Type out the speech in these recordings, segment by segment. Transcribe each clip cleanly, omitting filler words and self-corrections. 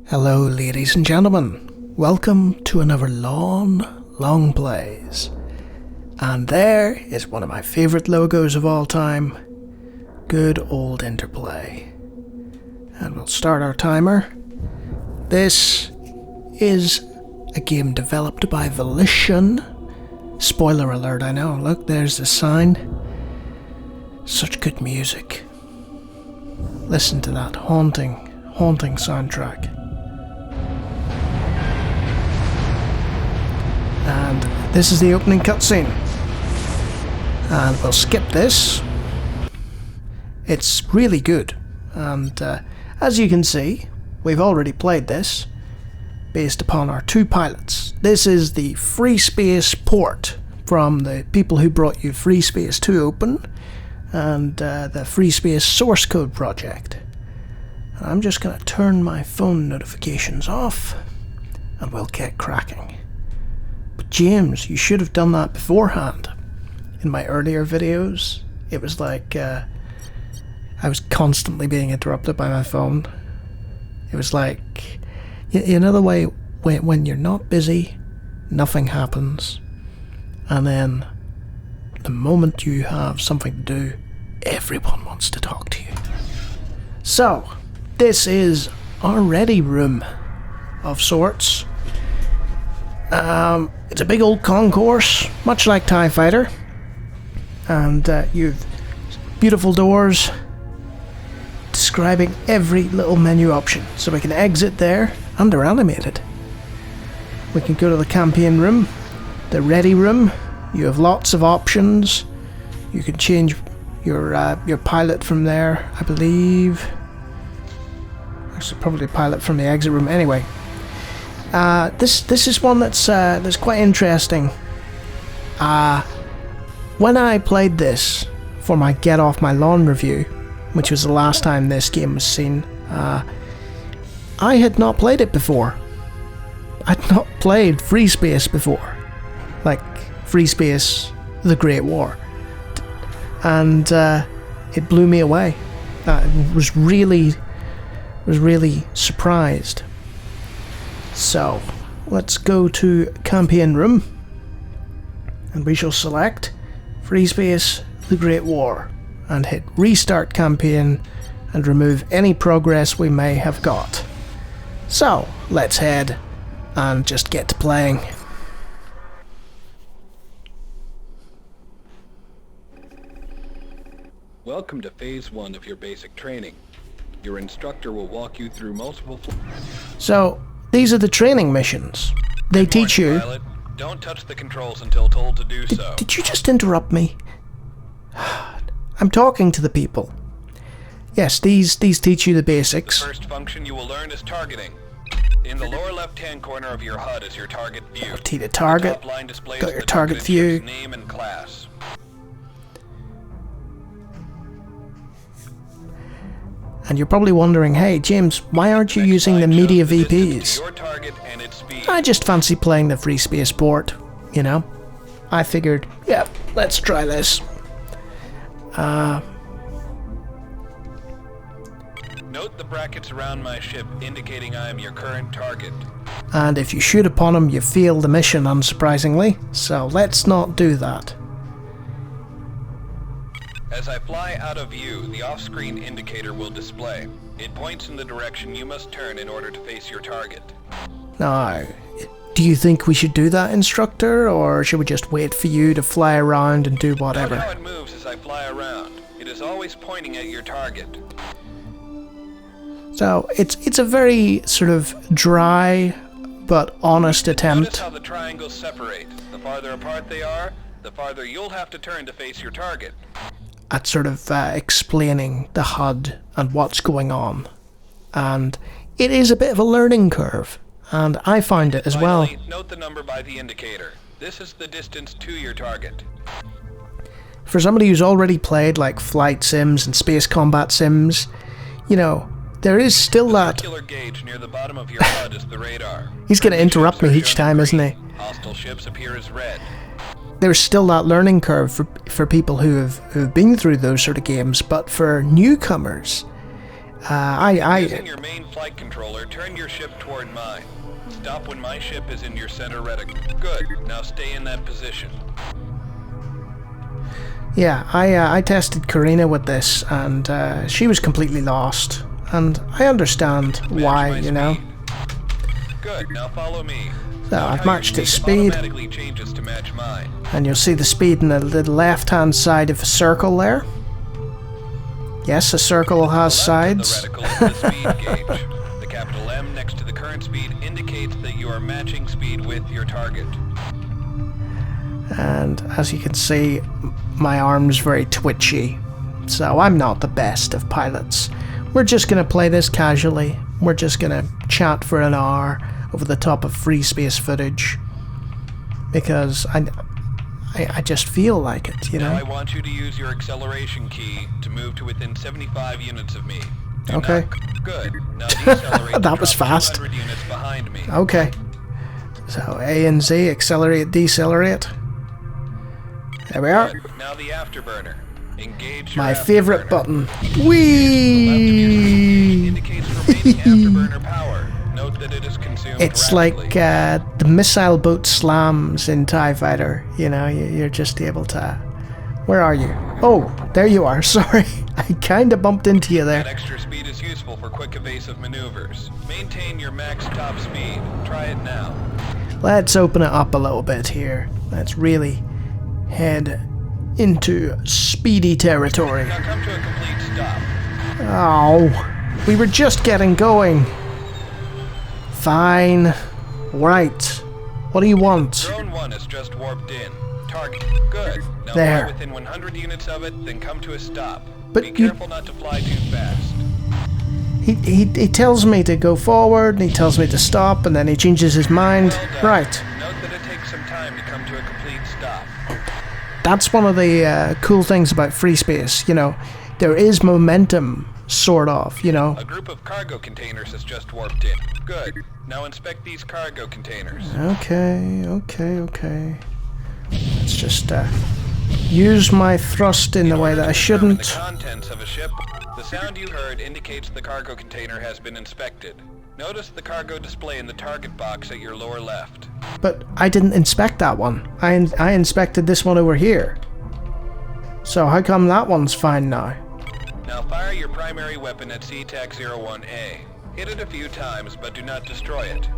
Hello ladies and gentlemen, welcome to another Longplays. And there is one of my favourite logos of all time, good old Interplay. And we'll start our timer. This is a game developed by Volition. Spoiler alert, I know, look, there's the sign. Such good music. Listen to that haunting soundtrack. And this is the opening cutscene. And we'll skip this. It's really good. And as you can see, we've already played this based upon our two pilots. This is the Freespace Port from the people who brought you Freespace 2 Open and the Freespace source code project. And I'm just going to turn my phone notifications off and we'll get cracking. But James, you should have done that beforehand. In my earlier videos, it was like I was constantly being interrupted by my phone. It was like, you know the way when you're not busy, nothing happens. And then the moment you have something to do, everyone wants to talk to you. So, this is our ready room of sorts. It's a big old concourse, much like TIE Fighter. And you've beautiful doors describing every little menu option. So we can exit there, and they're animated. We can go to the campaign room, the ready room. You have lots of options. You can change your pilot from there, I believe. Actually, probably pilot from the exit room. Anyway, this is one that's quite interesting. When I played this for my Get Off My Lawn review, which was the last time this game was seen, I had not played it before. I'd not played Freespace before, like Freespace: The Great War, and it blew me away. I was really surprised. So let's go to campaign room, and we shall select Freespace: The Great War and hit restart campaign and remove any progress we may have got. So let's head and just get to playing. Welcome to Phase 1 of your basic training. Your instructor will walk you through multiple... So, these are the training missions. They teach you... Pilot. Don't touch the controls until told to do so. Did you just interrupt me? I'm talking to the people. Yes, these teach you the basics. The first function you will learn is targeting. In the lower left-hand corner of your HUD is your target view. The target. The top line displays Got your the target view. Name and class. And you're probably wondering, hey James, why aren't you using the media VPs? I just fancy playing the Freespace Port, you know. I figured, yeah, let's try this. Note the brackets around my ship indicating I am your current target. And if you shoot upon them, you fail the mission, unsurprisingly. So let's not do that. As I fly out of view, the off-screen indicator will display. It points in the direction you must turn in order to face your target. Now, do you think we should do that, instructor, or should we just wait for you to fly around and do whatever? Note how it moves as I fly around. It is always pointing at your target. So, it's a very sort of dry but honest attempt. Notice how the triangles separate. The farther apart they are, the farther you'll have to turn to face your target. At sort of explaining the HUD and what's going on. And it is a bit of a learning curve, and I find it as well. Note the number by the indicator. This is the distance to your target. For somebody who's already played like flight sims and space combat sims, you know, there is still that... The gauge near the bottom of your HUD is the radar. He's going to interrupt me each time, isn't he? Hostile ships appear as red. There's still that learning curve for people who've been through those sort of games, but for newcomers, Using your main flight controller, turn your ship toward mine. Stop when my ship is in your center reticle. Good. Now stay in that position. Yeah, I tested Karina with this, and she was completely lost. And I understand why, you know. Good. Now follow me. So I've matched its speed. Automatically changes to match mine. And you'll see the speed in the left-hand side of a circle there. Yes, a circle has sides. The reticle is the speed gauge. The capital M next to the current speed indicates that you are matching speed with your target. And as you can see, my arm's very twitchy. So I'm not the best of pilots. We're just going to play this casually. We're just going to chat for an hour over the top of Freespace footage. Because I just feel like it, you know? Now I want you to use your acceleration key to move to within 75 units of me. Okay. Good. Now decelerate. That was fast. 200 units behind me. Okay. So A and Z, accelerate, decelerate. There we are. Good. Now the afterburner. Engage My your favorite afterburner. button. Whee! Indicates remaining afterburner power. Note that it is consumed It's rapidly. like the missile boat slams in TIE Fighter. You know, you're just able to... Where are you? Oh, there you are. Sorry. I kind of bumped into you there. That extra speed is useful for quick evasive maneuvers. Maintain your max top speed. Try it now. Let's open it up a little bit here. Let's really head into speedy territory. Now come to a complete stop. Oh, we were just getting going. Fine. Right. What do you want? Drone 1 is just warped in. Target. Good. Now There. fly within 100 units of it, then come to a stop. But Be you- careful not to fly too fast. He tells me to go forward, and he tells me to stop, and then he changes his mind. Well done. Right. Note that it takes some time to come to a complete stop. That's one of the cool things about Freespace. You know, there is momentum, sort of, you know. A group of cargo containers has just warped in. Good. Now inspect these cargo containers. Okay. Let's just use my thrust in the way that I The shouldn't. contents of a ship. The sound you heard indicates the cargo container has been inspected. Notice the cargo display in the target box at your lower left. But I didn't inspect that one. I inspected this one over here. So how come that one's fine now? Now fire your primary weapon at CTAC-01A. Hit it a few times, but do not destroy it.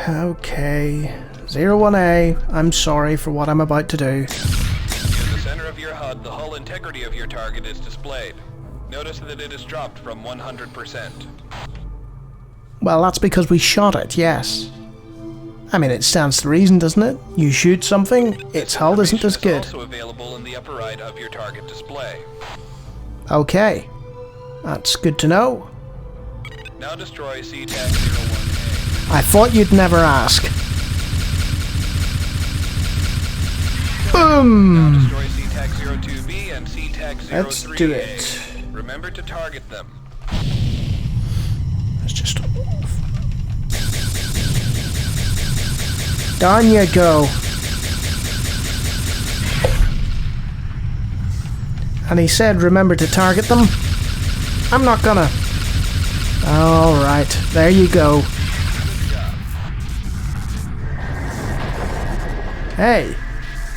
Okay. 01A, I'm sorry for what I'm about to do. Near the center of your HUD, the hull integrity of your target is displayed. Notice that it is dropped from 100%. Well, that's because we shot it, yes. I mean, it stands to reason, doesn't it? You shoot something, its hull isn't as good. It's also available in the upper right of your target display. Okay. That's good to know. Now destroy CTAC-01A. I thought you'd never ask. Boom! Now destroy CTAC-02B and CTAC-03A. Let's do it. Remember to target them. Let's just... Down you go. And he said, remember to target them. I'm not gonna. Alright, there you go. Hey,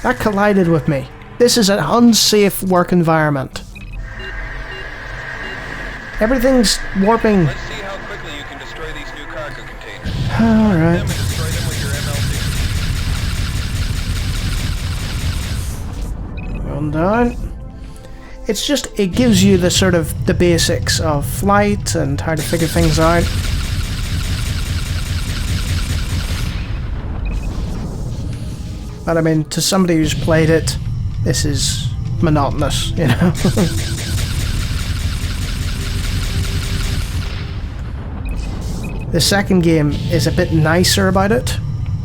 that collided with me. This is an unsafe work environment. Everything's warping. Let's see how quickly you can destroy these new cargo containers. Alright. Destroy them with your MLC. Going down. It's just, it gives you the sort of the basics of flight and how to figure things out. But I mean, to somebody who's played it, this is monotonous, you know. The second game is a bit nicer about it.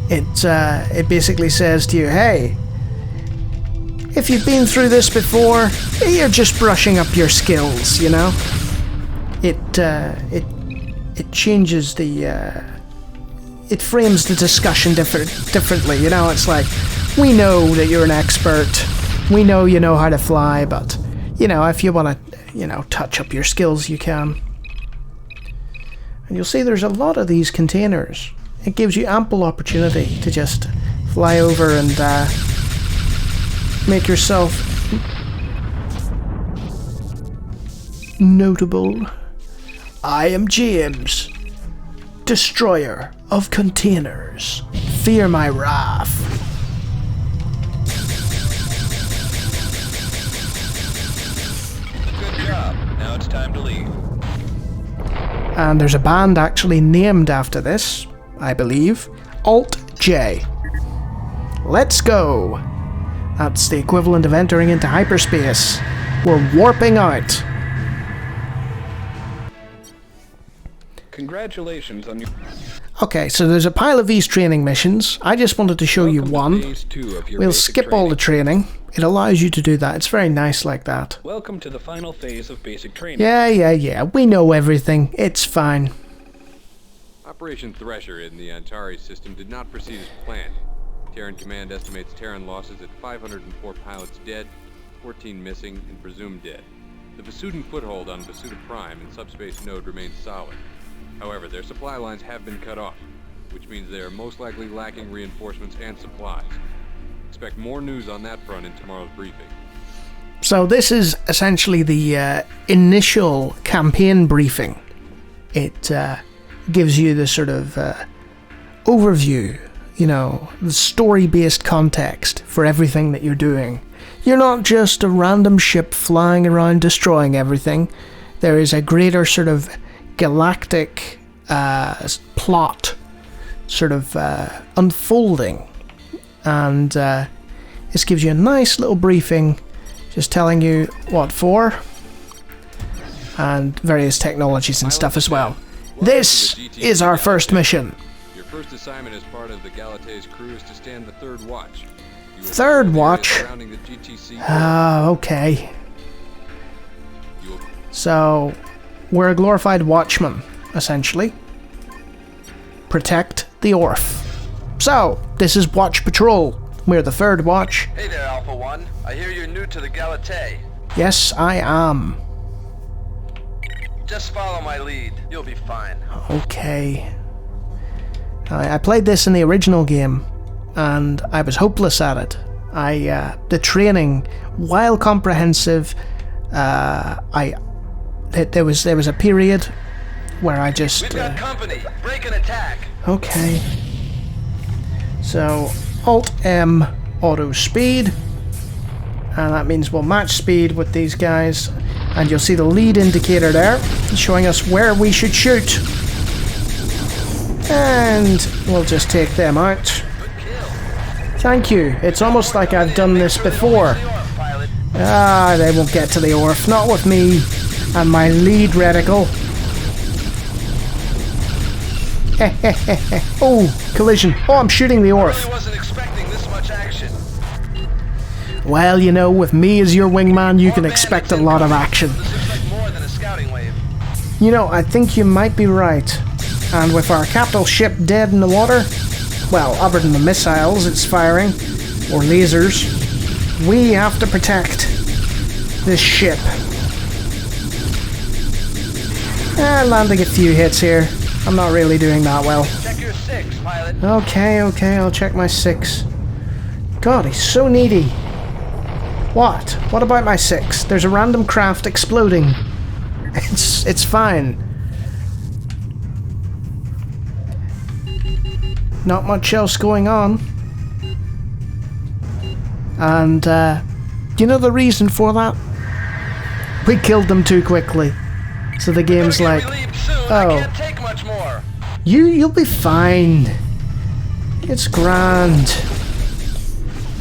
It basically says to you, hey, if you've been through this before, you're just brushing up your skills, you know? It changes the, it frames the discussion differently, you know? It's like, we know that you're an expert, we know you know how to fly, but, you know, if you want to you know, touch up your skills, you can. And you'll see there's a lot of these containers. It gives you ample opportunity to just fly over and make yourself notable. I am James, destroyer of containers. Fear my wrath. Good job. Now it's time to leave. And there's a band actually named after this, I believe. Alt-J. Let's go! That's the equivalent of entering into hyperspace. We're warping out. Congratulations on your... Okay, so there's a pile of these training missions. I just wanted to show you one. Phase 2 of your We'll basic skip all the training. training. It allows you to do that. It's very nice like that. Welcome to the final phase of basic training. Yeah. We know everything. It's fine. Operation Thresher in the Antares system did not proceed as planned. Terran Command estimates Terran losses at 504 pilots dead, 14 missing, and presumed dead. The Vasudan foothold on Vasuda Prime and subspace node remains solid. However, their supply lines have been cut off, which means they are most likely lacking reinforcements and supplies. Expect more news on that front in tomorrow's briefing. So this is essentially the initial campaign briefing. It gives you the sort of overview, you know, the story-based context for everything that you're doing. You're not just a random ship flying around destroying everything. There is a greater sort of galactic plot sort of unfolding, and this gives you a nice little briefing just telling you what for and various technologies and stuff as well. This is our first mission. Your first assignment as part of the Galate's crew is to stand the third watch. You will Third patrol the watch? area surrounding the GTC. Okay. You will So, we're a glorified watchman, essentially. Protect the Orf. So, this is Watch Patrol. We're the third watch. Hey there, Alpha One. I hear you're new to the Galate. Yes, I am. Just follow my lead. You'll be fine. Okay. I played this in the original game, and I was hopeless at it. The training, while comprehensive, there was a period where I just... We've got company. Break and attack. Okay. So, Alt-M, auto speed. And that means we'll match speed with these guys. And you'll see the lead indicator there, showing us where we should shoot. And we'll just take them out. Thank you. It's almost like I've done this before. Ah, they won't get to the Orf. Not with me and my lead reticle. Oh, collision. Oh, I'm shooting the Orf. Really wasn't expecting this much action. Well, you know, with me as your wingman, you can expect a lot of action. This looks like more than a scouting wave. You know, I think you might be right. And with our capital ship dead in the water, well, other than the missiles it's firing, or lasers, we have to protect this ship. Landing a few hits here. I'm not really doing that well. Check your 6, pilot. Okay, I'll check my 6. God, he's so needy. What? What about my 6? There's a random craft exploding. It's fine. Not much else going on. And, you know the reason for that? We killed them too quickly. So the game's like, I oh, can't take much more. you'll be fine. It's grand.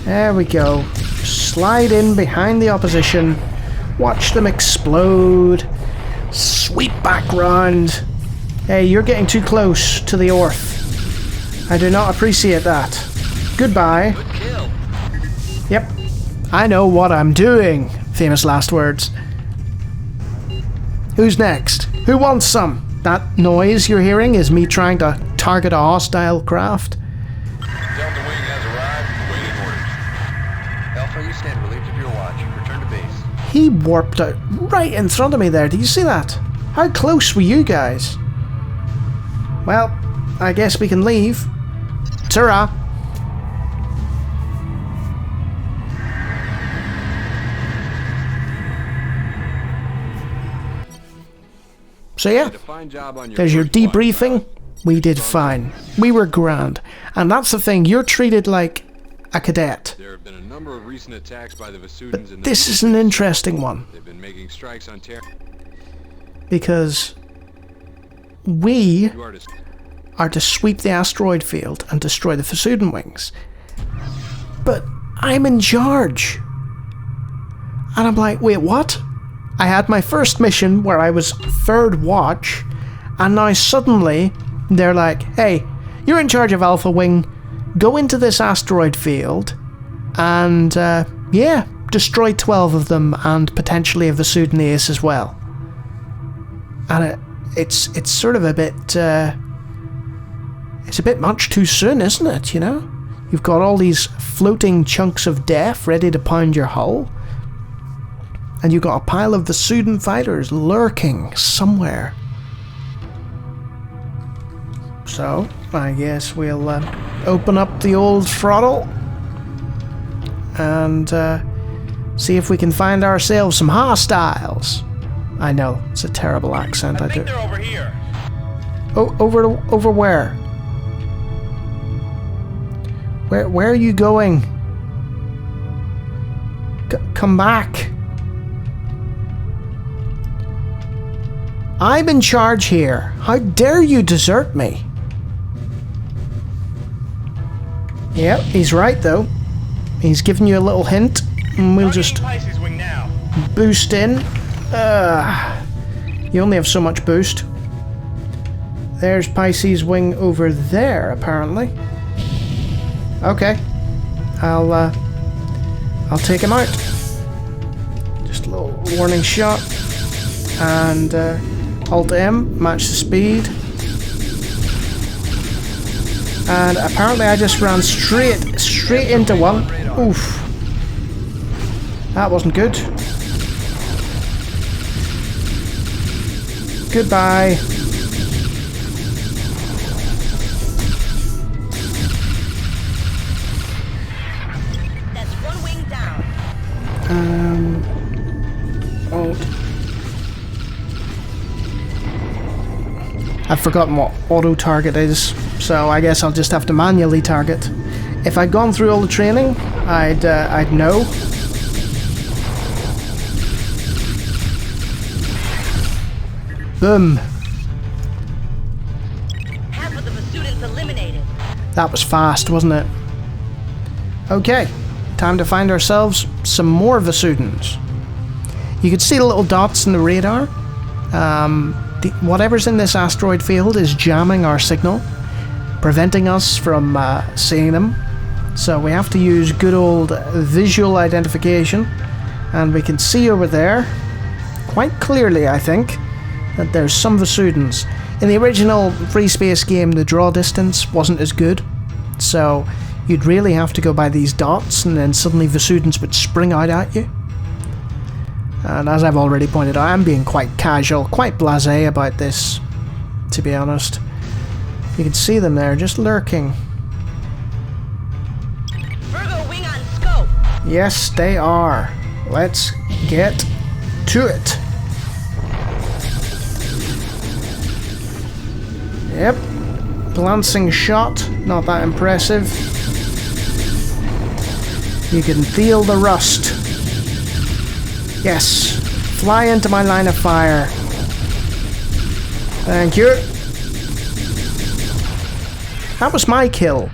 There we go. Slide in behind the opposition. Watch them explode. Sweep back round. Hey, you're getting too close to the Orf. I do not appreciate that. Goodbye. Good kill. Yep. I know what I'm doing. Famous last words. Who's next? Who wants some? That noise you're hearing is me trying to target a hostile craft. Delta Wing has arrived. Waiting orders. Alpha, you stand relieved of your watch. Return to base. He warped out right in front of me there. Do you see that? How close were you guys? Well, I guess we can leave. Ta-ra! So yeah, Did a fine job on there's your first watch, debriefing. We did fine. We were grand. And that's the thing, you're treated like a cadet. There have been a number of recent attacks by the Vasudans in the This is an interesting one. They've been making strikes on Terran. Because we You are to are to sweep the asteroid field and destroy the Vasudan wings. But I'm in charge. And I'm like, wait, what? I had my first mission where I was third watch, and now suddenly they're like, hey, you're in charge of Alpha Wing, go into this asteroid field and, yeah, destroy 12 of them and potentially a Vasudan ace as well. And it's sort of a bit, it's a bit much too soon, isn't it, you know? You've got all these floating chunks of death ready to pound your hull, and you've got a pile of Vasudan fighters lurking somewhere. So, I guess we'll open up the old throttle and see if we can find ourselves some hostiles. I know, it's a terrible accent. I think they're over here. Oh, over where? Where are you going? Come back. I'm in charge here. How dare you desert me? Yep, he's right though. He's giving you a little hint, and we'll just Pisces wing now. boost in. You only have so much boost. There's Pisces wing over there, apparently. Okay, I'll take him out. Just a little warning shot, and Alt M, match the speed. And apparently I just ran straight into one. Oof. That wasn't good. Goodbye. That's one wing down. Alt. I've forgotten what auto target is, so I guess I'll just have to manually target. If I'd gone through all the training, I'd know. Boom. Half of the Vasudans eliminated. That was fast, wasn't it? Okay, time to find ourselves some more Vasudans. You can see the little dots in the radar. Whatever's in this asteroid field is jamming our signal, preventing us from seeing them. So we have to use good old visual identification, and we can see over there, quite clearly I think, that there's some Vasudans. In the original Freespace game, the draw distance wasn't as good, so you'd really have to go by these dots, and then suddenly Vasudans would spring out at you. And as I've already pointed out, I'm being quite casual, quite blasé about this, to be honest. You can see them there, just lurking. Virgo wing on scope. Yes, they are. Let's get to it. Yep. Glancing shot, not that impressive. You can feel the rust. Yes, fly into my line of fire. Thank you. That was my kill.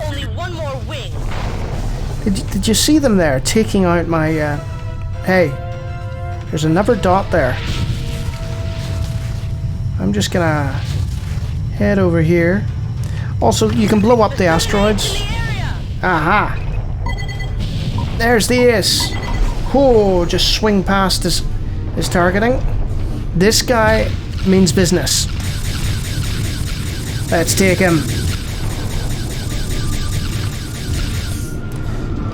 Only one more wing. Did you see them there taking out my... Hey, there's another dot there. I'm just gonna head over here. Also, you can blow up the asteroids. In the area. Aha! There's the ace. Oh, just swing past his targeting. This guy means business. Let's take him.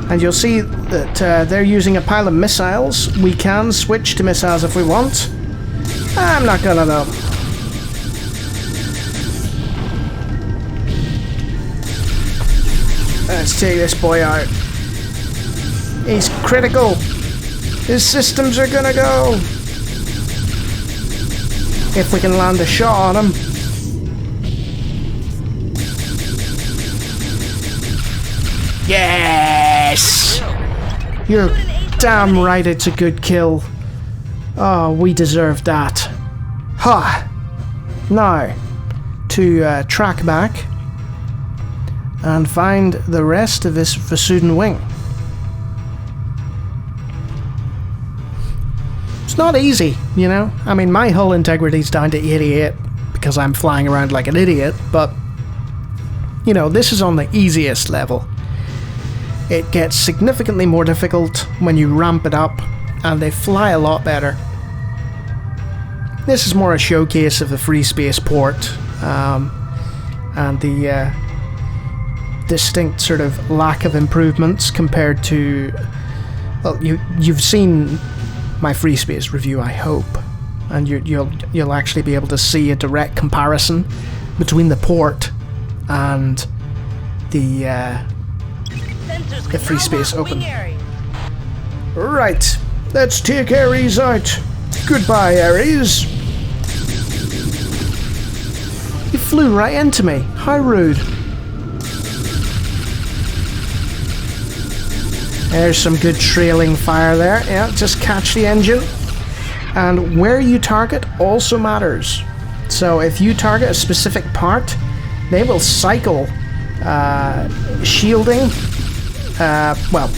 And you'll see that they're using a pile of missiles. We can switch to missiles if we want. I'm not gonna though. Let's take this boy out. He's critical. His systems are gonna go. If we can land a shot on him. Yes! You're damn right it's a good kill. Oh, we deserve that. Ha! Now, to track back and find the rest of this Vasudan wing. It's not easy, you know? I mean, my hull integrity's down to 88 because I'm flying around like an idiot, but, you know, this is on the easiest level. It gets significantly more difficult when you ramp it up, and they fly a lot better. This is more a showcase of the Freespace Port, and the distinct sort of lack of improvements compared to... Well, you've seen my Freespace review, I hope, and you'll actually be able to see a direct comparison between the port and the Freespace Open. Right, let's take Ares out. Goodbye, Ares. You flew right into me. How rude. There's some good trailing fire there. Yeah, just catch the engine. And where you target also matters. So if you target a specific part, they will cycle shielding. Well,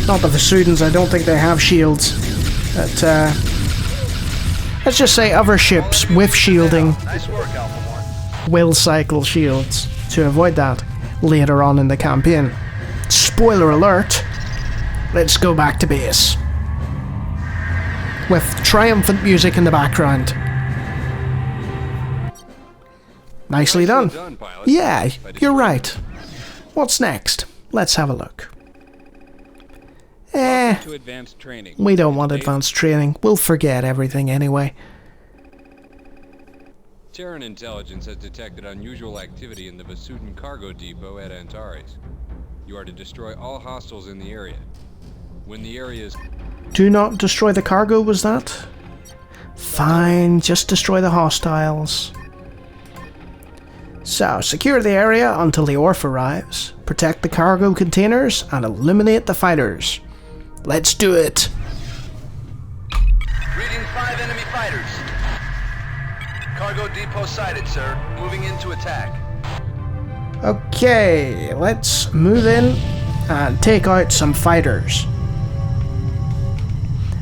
not the Vasudans, I don't think they have shields. But let's just say other ships with shielding Nice work, Alpha 1. will cycle shields to avoid that later on in the campaign. Spoiler alert, let's go back to base. With triumphant music in the background. Nicely done. Pilot. Yeah, you're right. What's next? Let's have a look. To advanced training. We don't want advanced training. We'll forget everything anyway. Terran intelligence has detected unusual activity in the Vasudan cargo depot at Antares. You are to destroy all hostiles in the area. When the area is... Do not destroy the cargo, was that? Fine, just destroy the hostiles. So, secure the area until the ORF arrives, protect the cargo containers, and eliminate the fighters. Let's do it! Reading 5 enemy fighters. Cargo depot sighted, sir. Moving in to attack. Okay, let's move in and take out some fighters.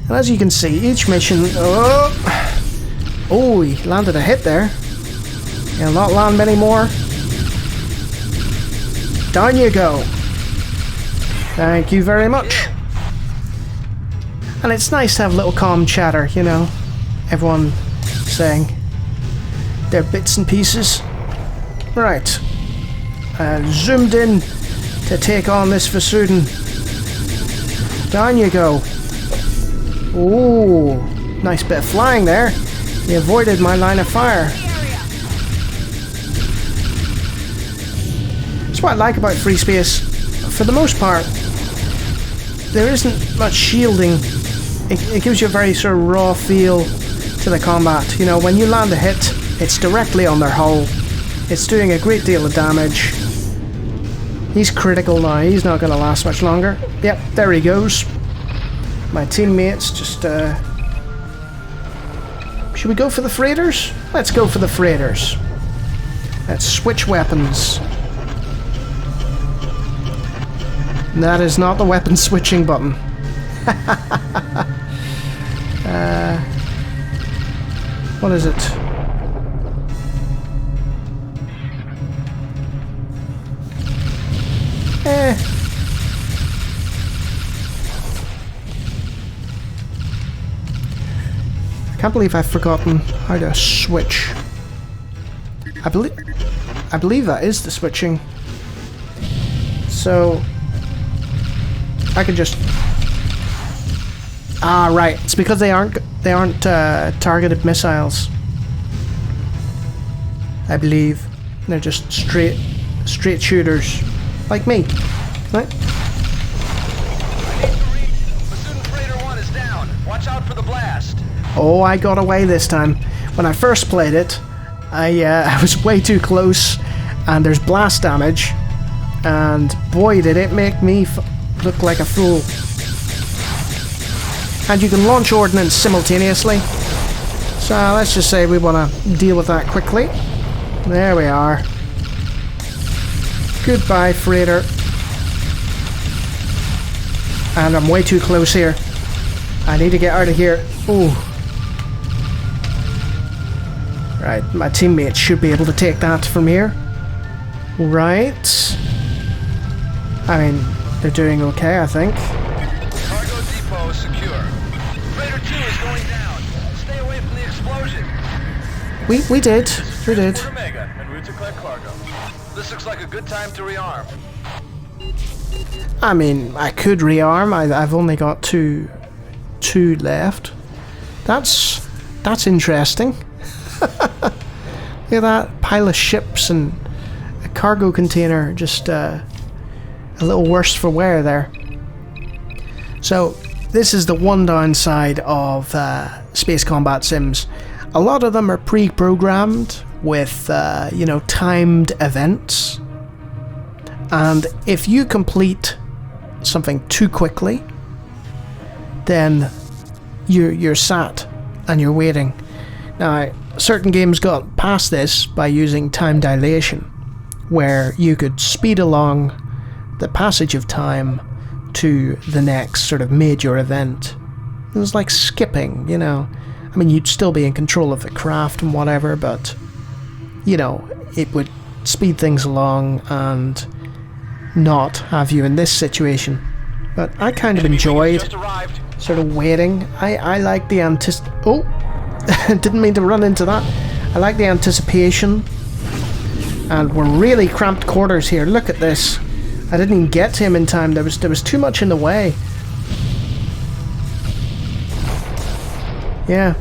And as you can see, each mission... Oh, he landed a hit there. He'll not land many more. Down you go. Thank you very much. And it's nice to have a little calm chatter, you know. Everyone saying their bits and pieces. Right. Zoomed in to take on this Vasudan. Down you go. Ooh, nice bit of flying there. He avoided my line of fire. That's what I like about Freespace. For the most part, there isn't much shielding. It gives you a very sort of raw feel to the combat. You know, when you land a hit, it's directly on their hull. It's doing a great deal of damage. He's critical now. He's not going to last much longer. Yep, there he goes. My teammates just... Should we go for the freighters? Let's go for the freighters. Let's switch weapons. That is not the weapon switching button. What is it? I can't believe I've forgotten how to switch. I believe that is the switching. So I could just... Ah, right. It's because they aren't targeted missiles. I believe. They're just straight shooters. Like me. Right? Vasudan Freighter 1 is down. Watch out for the blast. Oh, I got away this time. When I first played it, I was way too close, and there's blast damage, and boy did it make me look like a fool. And you can launch ordnance simultaneously, so let's just say we want to deal with that quickly. There we are. Goodbye, freighter. And I'm way too close here. I need to get out of here. Ooh. Right, my teammates should be able to take that from here. Right. I mean, they're doing okay, I think. Cargo depot is secure. Freighter 2 is going down. Stay away from the explosion. We did. We did. Omega, en route to collect cargo. This looks like a good time to rearm. I mean, I could rearm. I've only got two left. That's interesting. Look at that pile of ships and a cargo container, just a little worse for wear there. So this is the one downside of space combat sims. A lot of them are pre-programmed with you know, timed events, and if you complete something too quickly, then you're sat and you're waiting. Now, certain games got past this by using time dilation, where you could speed along the passage of time to the next sort of major event. It was like skipping, you know. I mean, you'd still be in control of the craft and whatever, but, you know, it would speed things along and not have you in this situation. But I kind of enjoyed sort of waiting. I like the Oh! Didn't mean to run into that. I like the anticipation. And we're really cramped quarters here. Look at this. I didn't even get to him in time. There was too much in the way. Yeah.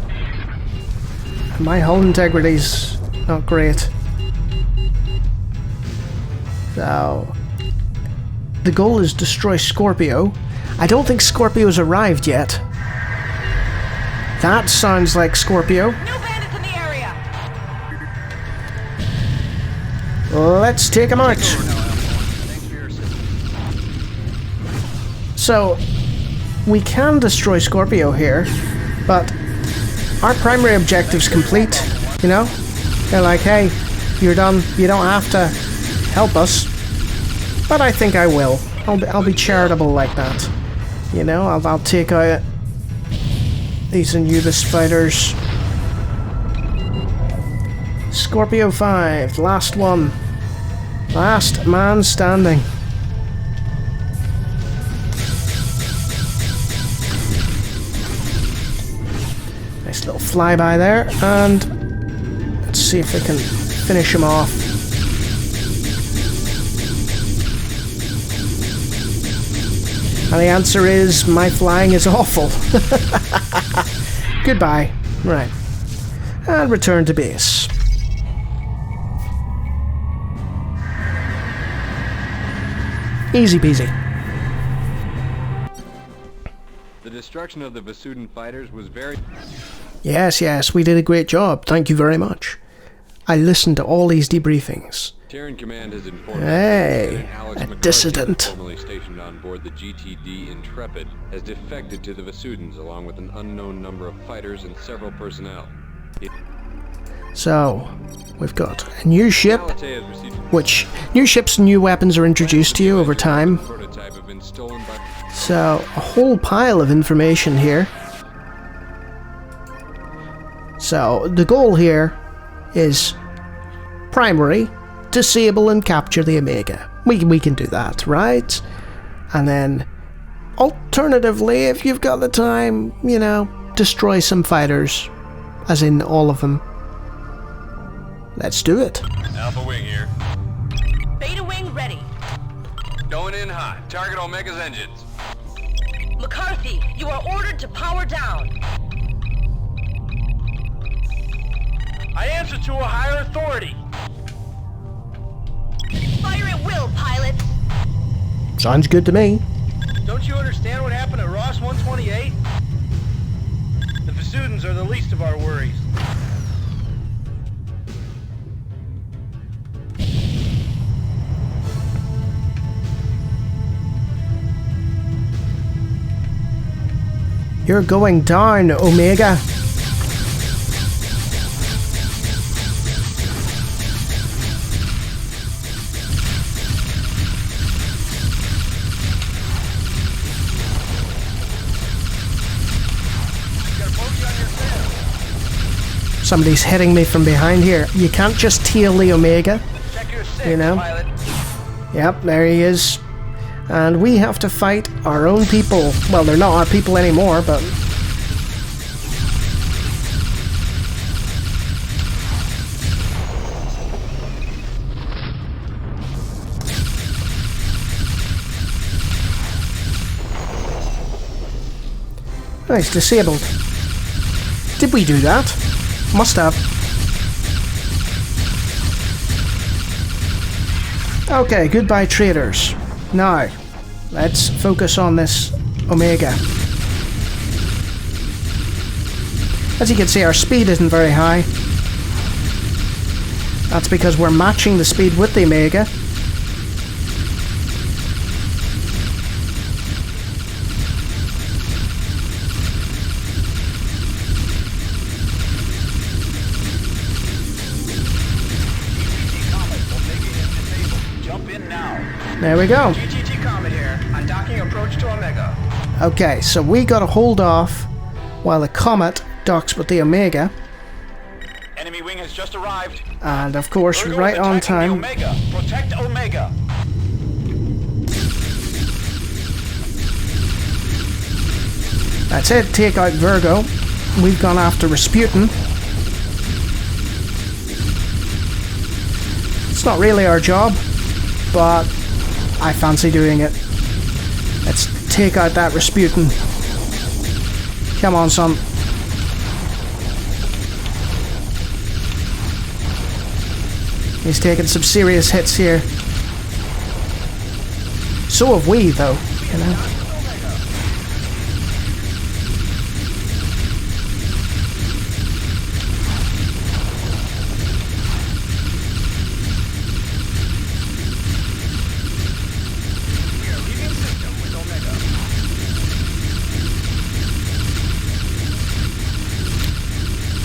My hull integrity's not great. So the goal is destroy Scorpio. I don't think Scorpio's arrived yet. That sounds like Scorpio. New bandits in the area. Let's take him out. So, we can destroy Scorpio here, but our primary objective's complete, you know? They're like, hey, you're done, you don't have to help us. But I think I will. I'll be charitable like that. You know, I'll take out these Anubis fighters. Scorpio 5, last one. Last man standing. Nice little flyby there, and let's see if we can finish him off. And the answer is, my flying is awful. Goodbye. Right. And return to base. Easy peasy. The destruction of the Vasudan fighters was very... Yes, we did a great job. Thank you very much. I listened to all these debriefings. Terran Command has informed Hey, Alex a McCarthy, dissident. formerly stationed on board the GTD Intrepid, has defected to the Vasudans along with an unknown number of fighters and several personnel. So, we've got a new ship, Alate has received which new ships and new weapons are introduced to you over time. prototype have been stolen by... So, a whole pile of information here. So, the goal here is primary, disable and capture the Omega. We can do that, right? And then, alternatively, if you've got the time, you know, destroy some fighters. As in all of them. Let's do it. Alpha Wing here. Beta wing ready. Going in hot. Target Omega's engines. McCarthy, you are ordered to power down. I answer to a higher authority. Fire at will, pilots. Sounds good to me. Don't you understand what happened at Ross 128? The Vasudans are the least of our worries. You're going down, Omega. Somebody's hitting me from behind here. You can't just tail the Omega. Check your six, You know? pilot. Yep, there he is. And we have to fight our own people. Well, they're not our people anymore, but... Oh, he's disabled. Did we do that? Must have. Okay, goodbye traders. Now, let's focus on this Omega. As you can see, our speed isn't very high. That's because we're matching the speed with the Omega. There we go. GTT Comet here. Undocking approach to Omega. Okay, so we gotta hold off while the Comet docks with the Omega. Enemy wing has just arrived. And of course, Virgo right is on attacking time. the Omega. Protect Omega. That's it, take out Virgo. We've gone after Rasputin. It's not really our job, but I fancy doing it. Let's take out that Rasputin. Come on, son. He's taking some serious hits here. So have we, though, you know.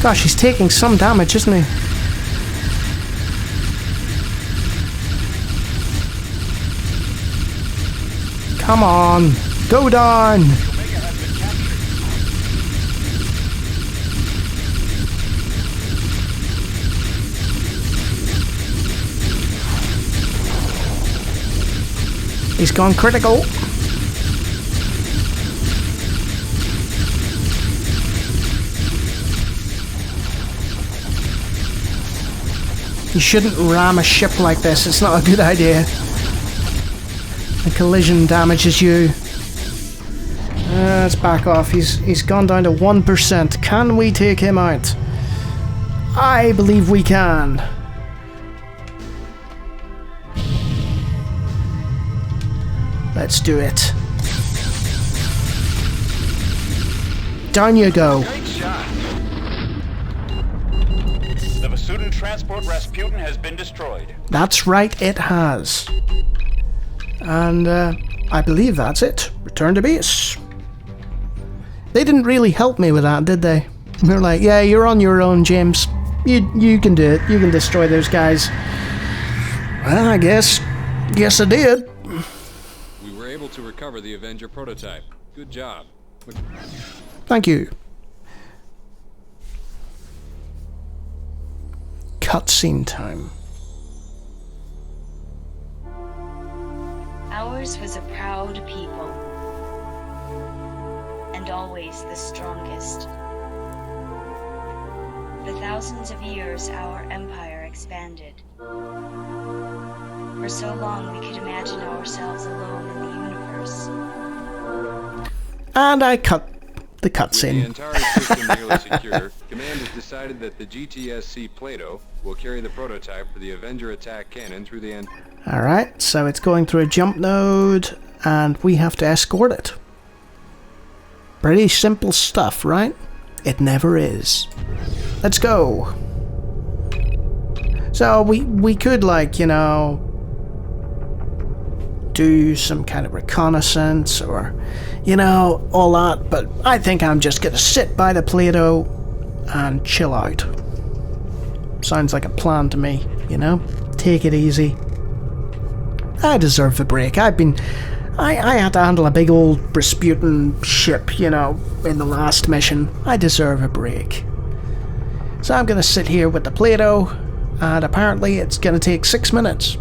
Gosh, he's taking some damage, isn't he? Come on, go down! He's gone critical. You shouldn't ram a ship like this, it's not a good idea. The collision damages you. Let's back off, he's gone down to 1%. Can we take him out? I believe we can. Let's do it. Down you go. Great shot. The Vasudan transport Rasputin has been destroyed. That's right, it has. And I believe that's it. Return to base. They didn't really help me with that, did they? They're like, yeah, you're on your own, James. You can do it. You can destroy those guys. Well, I guess I did. We were able to recover the Avenger prototype. Good job. Thank you. Cutscene time. Ours was a proud people, and always the strongest. For thousands of years, our empire expanded. For so long, we could imagine ourselves alone in the universe. And I cut the With the cutscene. entire system nearly secure, Command has decided that the GTSC Plato will carry the prototype for the Avenger attack cannon through the end. Alright, so it's going through a jump node, and we have to escort it. Pretty simple stuff, right? It never is. Let's go. So we could, like, you know, do some kind of reconnaissance or, you know, all that, but I think I'm just gonna sit by the Plato and chill out. Sounds like a plan to me, you know? Take it easy. I deserve a break. I had to handle a big old Rasputin ship, you know, in the last mission. I deserve a break. So I'm gonna sit here with the Plato, and apparently it's gonna take 6 minutes.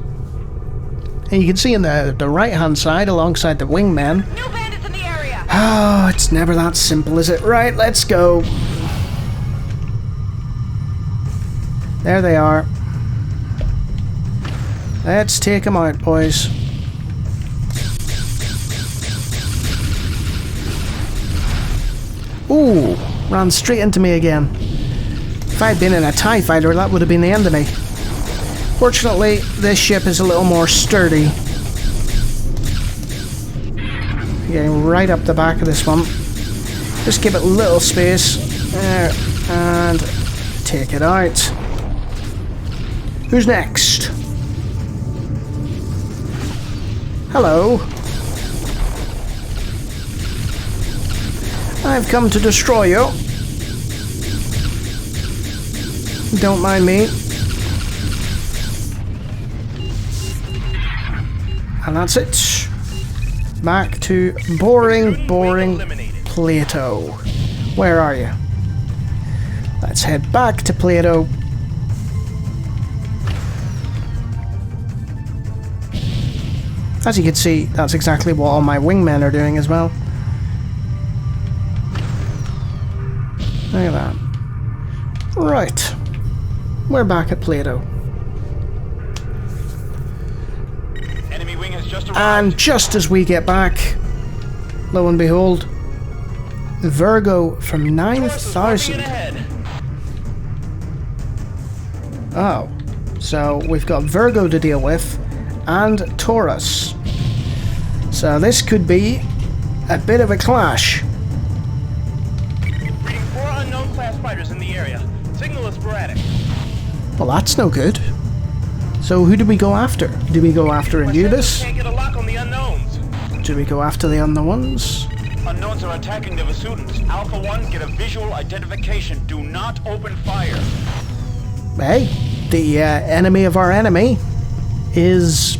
And you can see on the right hand side alongside the wingmen. New bandits in the area! Oh, it's never that simple, is it? Right, let's go. There they are. Let's take them out, boys. Ooh, ran straight into me again. If I'd been in a TIE fighter, that would have been the end of me. Fortunately, this ship is a little more sturdy. Getting right up the back of this one. Just give it a little space. There, and take it out. Who's next? Hello. I've come to destroy you. Don't mind me. And that's it. Back to boring Plato. Where are you? Let's head back to Plato. As you can see, that's exactly what all my wingmen are doing as well. Look at that. Right. We're back at Plato. Enemy wing has just arrived. And just as we get back, lo and behold, Virgo from 9,000. Oh, so we've got Virgo to deal with, and Taurus. So this could be a bit of a clash. Reading 4 unknown class fighters in the area. Signal is sporadic. Well, that's no good. So who do we go after? Do we go after Anubis? Can't get a lock on the unknowns. Do we go after the unknowns? Unknowns are attacking the Vasudans. Alpha 1, get a visual identification. Do not open fire. Hey, the enemy of our enemy is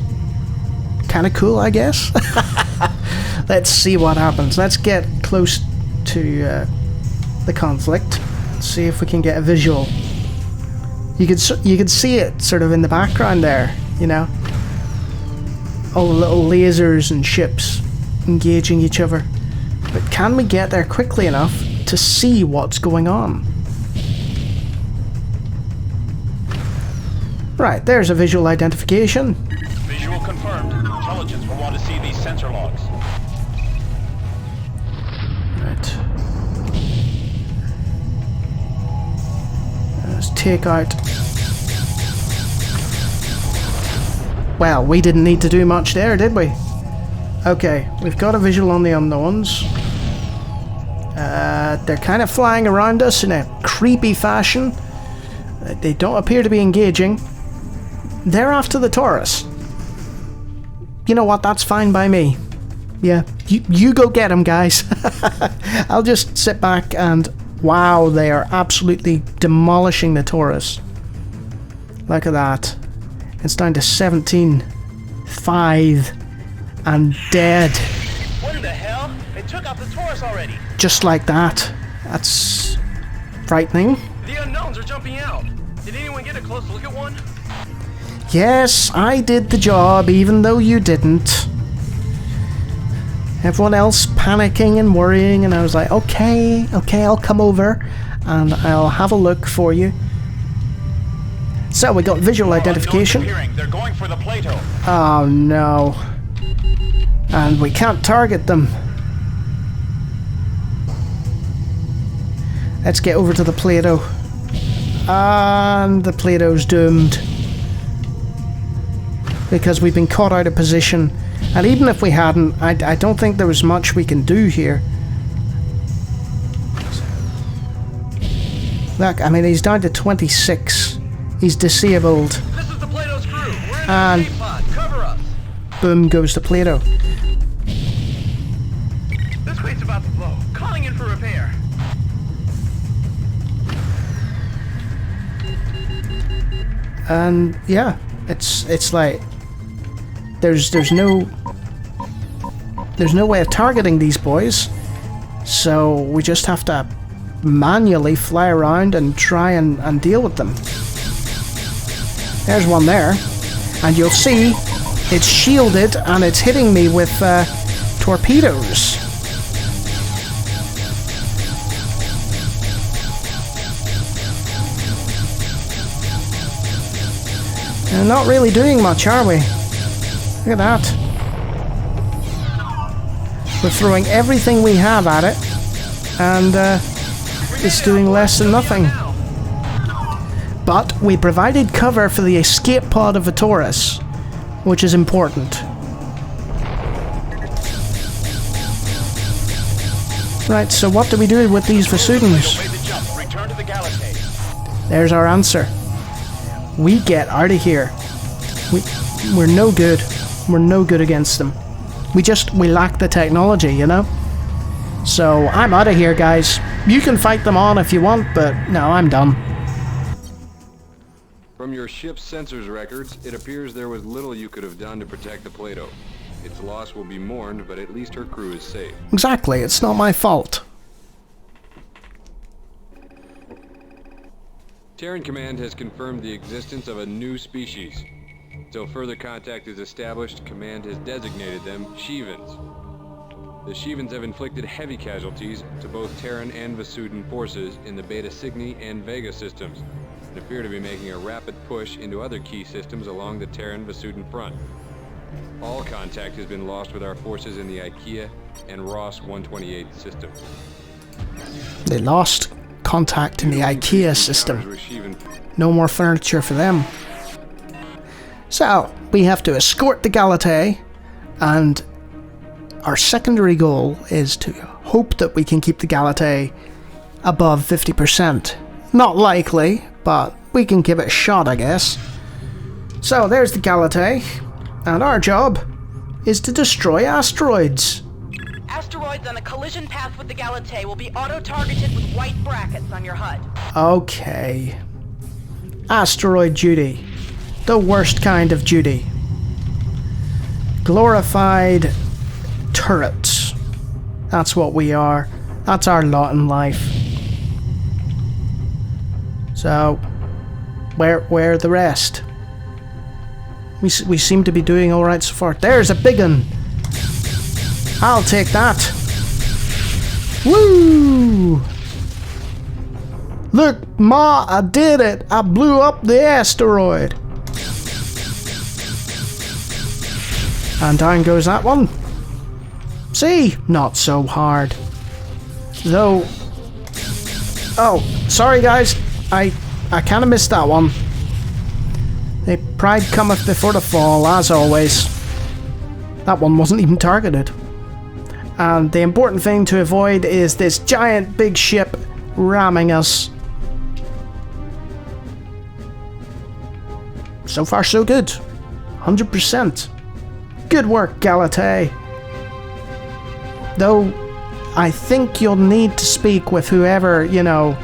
kind of cool, I guess. Let's see what happens. Let's get close to the conflict. See if we can get a visual. You could see it sort of in the background there, you know, all the little lasers and ships engaging each other. But can we get there quickly enough to see what's going on? Right, there's a visual identification. Visual confirmed. Intelligence will want to see these sensor logs. Right. Let's take out... Well, we didn't need to do much there, did we? Okay, we've got a visual on the unknowns. They're kind of flying around us in a creepy fashion. They don't appear to be engaging. They're after the Taurus. You know what, that's fine by me. Yeah, you go get them, guys. I'll just sit back and... Wow, they are absolutely demolishing the Taurus. Look at that. It's down to 17-5 and dead. What in the hell? They took out the Taurus already. Just like that. That's frightening. The unknowns are jumping out. Did anyone get a close look at one? Yes, I did the job, even though you didn't. Everyone else panicking and worrying, and I was like, okay, I'll come over and I'll have a look for you. So we got visual identification. They're going for the Plato. Oh no. And we can't target them. Let's get over to the Play-Doh. And the Play-Doh's doomed. Because we've been caught out of position. And even if we hadn't, I don't think there was much we can do here. Look, I mean, he's down to 26. He's disabled. This is the Plato's crew. We're in And the escape pod. Cover us. boom goes the Play-Doh. This crate's about to blow. Calling in for repair. And yeah, it's like there's no way of targeting these boys, so we just have to manually fly around and try and deal with them. There's one there, and you'll see it's shielded and it's hitting me with torpedoes. And not really doing much, are we? Look at that. We're throwing everything we have at it, and it's doing less than nothing. But we provided cover for the escape pod of a Taurus, which is important. Right, so what do we do with these Vasudans? Return to the Galatay. There's our answer. We get out of here. We're no good. We're no good against them. We lack the technology, you know? So I'm out of here, guys. You can fight them on if you want, but no, I'm done. From your ship's sensors records, it appears there was little you could have done to protect the Plato. Its loss will be mourned, but at least her crew is safe. Exactly, it's not my fault. Terran Command has confirmed the existence of a new species. Until further contact is established, Command has designated them Shivans. The Shivans have inflicted heavy casualties to both Terran and Vasudan forces in the Beta Cygni and Vega systems, and appear to be making a rapid push into other key systems along the Terran-Vasudan front. All contact has been lost with our forces in the IKEA and Ross 128 system. They lost contact in the IKEA system. No more furniture for them. So, we have to escort the Galatay, and our secondary goal is to hope that we can keep the Galatay above 50%. Not likely, but we can give it a shot, I guess. So, there's the Galatay, and our job is to destroy asteroids. Asteroids on a collision path with the Galatay will be auto-targeted with white brackets on your HUD. Okay. Asteroid duty. The worst kind of duty. Glorified turrets. That's what we are. That's our lot in life. So, where are the rest? We seem to be doing alright so far. There's a big one! I'll take that! Woo! Look, Ma, I did it! I blew up the asteroid! And down goes that one. See? Not so hard. Though... Oh, sorry guys. I kinda missed that one. The pride cometh before the fall, as always. That one wasn't even targeted. And the important thing to avoid is this giant big ship ramming us. So far so good. 100%. Good work, Galatay. Though, I think you'll need to speak with whoever, you know,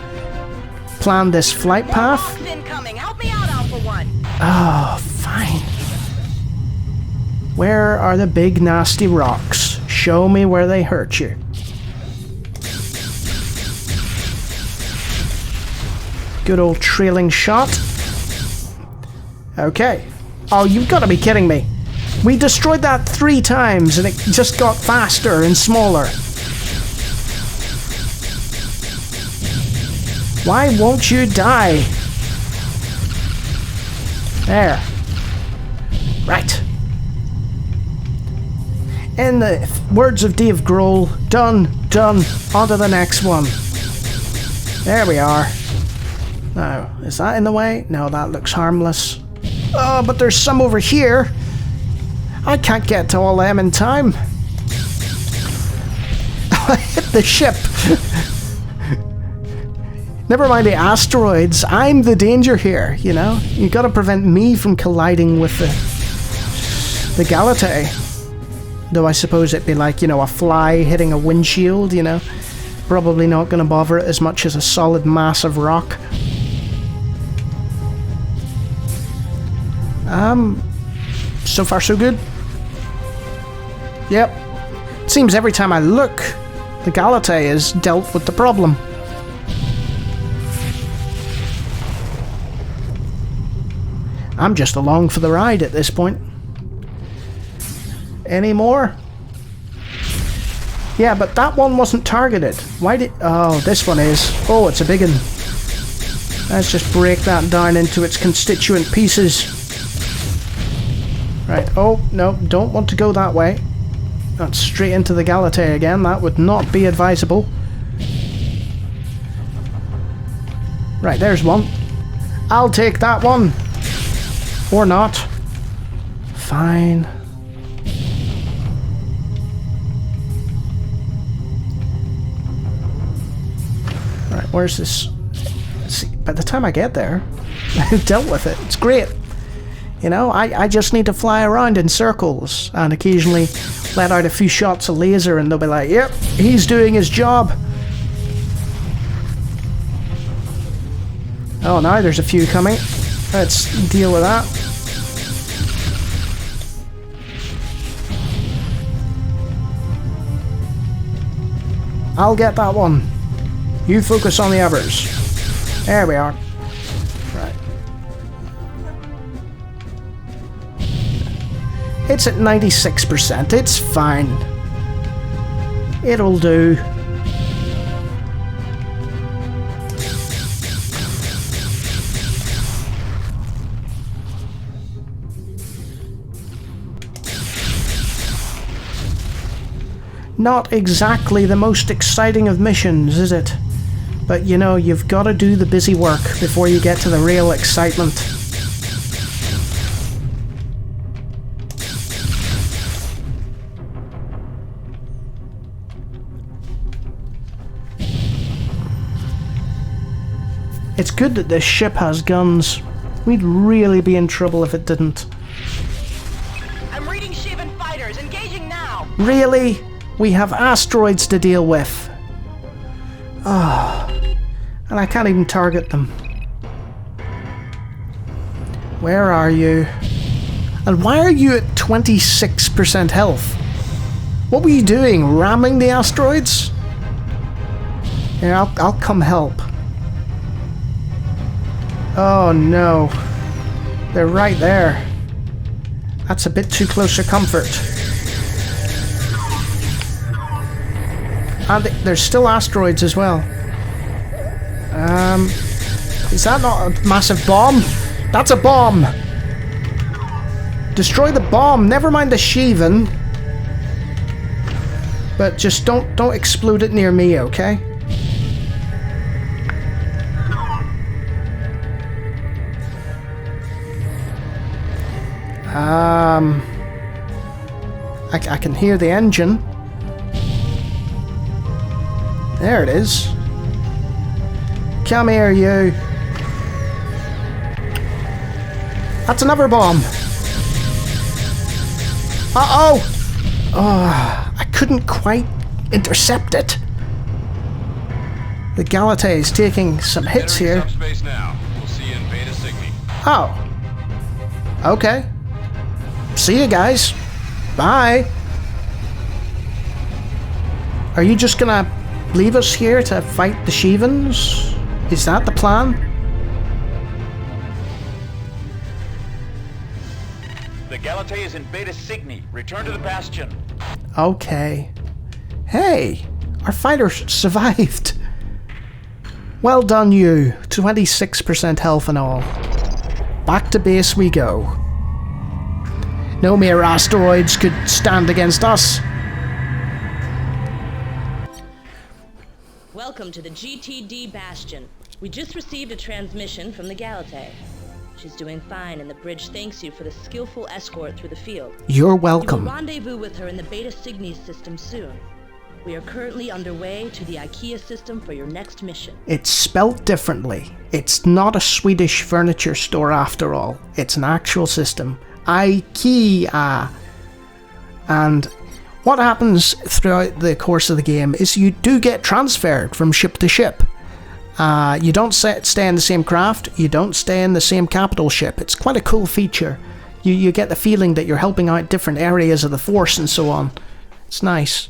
planned this flight path. Incoming. Help me out, Alpha One. Oh, fine. Where are the big nasty rocks? Show me where they hurt you. Good old trailing shot. Okay. Oh, you've got to be kidding me. We destroyed that 3 times and it just got faster and smaller. Why won't you die? There. Right. In the words of Dave Grohl, done, on to the next one. There we are. Now, is that in the way? No, that looks harmless. Oh, but there's some over here. I can't get to all them in time. I hit the ship. Never mind the asteroids. I'm the danger here, you know? You gotta prevent me from colliding with the Galatei. Though I suppose it'd be like, you know, a fly hitting a windshield, you know? Probably not gonna bother it as much as a solid mass of rock. So far so good. Yep. It seems every time I look, the Galatei has dealt with the problem. I'm just along for the ride at this point. Any more? Yeah, but that one wasn't targeted. Why did... Oh, this one is. Oh, it's a big one. Let's just break that down into its constituent pieces. Right, oh, no, don't want to go that way. That's straight into the Galatei again. That would not be advisable. Right, there's one. I'll take that one. Or not. Fine. Right, where's this? See, by the time I get there, I've dealt with it. It's great. You know, I just need to fly around in circles and occasionally let out a few shots of laser and they'll be like, yep, he's doing his job. Oh, now there's a few coming. Let's deal with that. I'll get that one. You focus on the others. There we are. Right. It's at 96%. It's fine. It'll do. Not exactly the most exciting of missions, is it? But you know, you've got to do the busy work before you get to the real excitement. It's good that this ship has guns. We'd really be in trouble if it didn't. I'm reading Shivan fighters. Engaging now. Really? We have asteroids to deal with. Ah, and I can't even target them. Where are you? And why are you at 26% health? What were you doing? Ramming the asteroids? Here, I'll come help. Oh no. They're right there. That's a bit too close for comfort. And there's still asteroids as well. Is that not a massive bomb? That's a bomb! Destroy the bomb, never mind the Shivan. But just don't explode it near me, okay? I can hear the engine. There it is. Come here, you. That's another bomb. Uh-oh! Oh, I couldn't quite intercept it. The Galatei is taking some hits here. Subspace now. We'll see you in Beta Cygni. Oh. Okay. See you guys. Bye. Are you just gonna leave us here to fight the Shivans? Is that the plan? The Galatei is in Beta Cygni. Return to the Bastion. Okay. Hey, our fighter survived. Well done, you. 26% health and all. Back to base we go. No mere asteroids could stand against us. Welcome to the GTD Bastion. We just received a transmission from the Galatée. She's doing fine, and the bridge thanks you for the skillful escort through the field. You're You welcome. will rendezvous with her in the Beta Cygni system soon. We are currently underway to the IKEA system for your next mission. It's spelt differently. It's not a Swedish furniture store after all. It's an actual system. IKEA. And what happens throughout the course of the game is you do get transferred from ship to ship. You don't stay in the same craft, you don't stay in the same capital ship. It's quite a cool feature. You get the feeling that you're helping out different areas of the Force and so on. It's nice.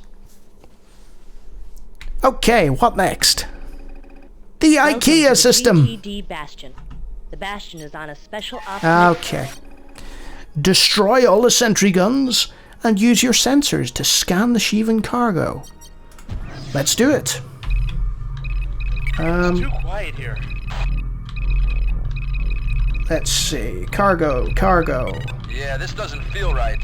Okay, what next? The Welcome IKEA to the system! GTD Bastion. The Bastion is on a special Okay. Destroy all the sentry guns and use your sensors to scan the Shivan cargo. Let's do it. It's too quiet here. Let's see. Cargo. Yeah, this doesn't feel right.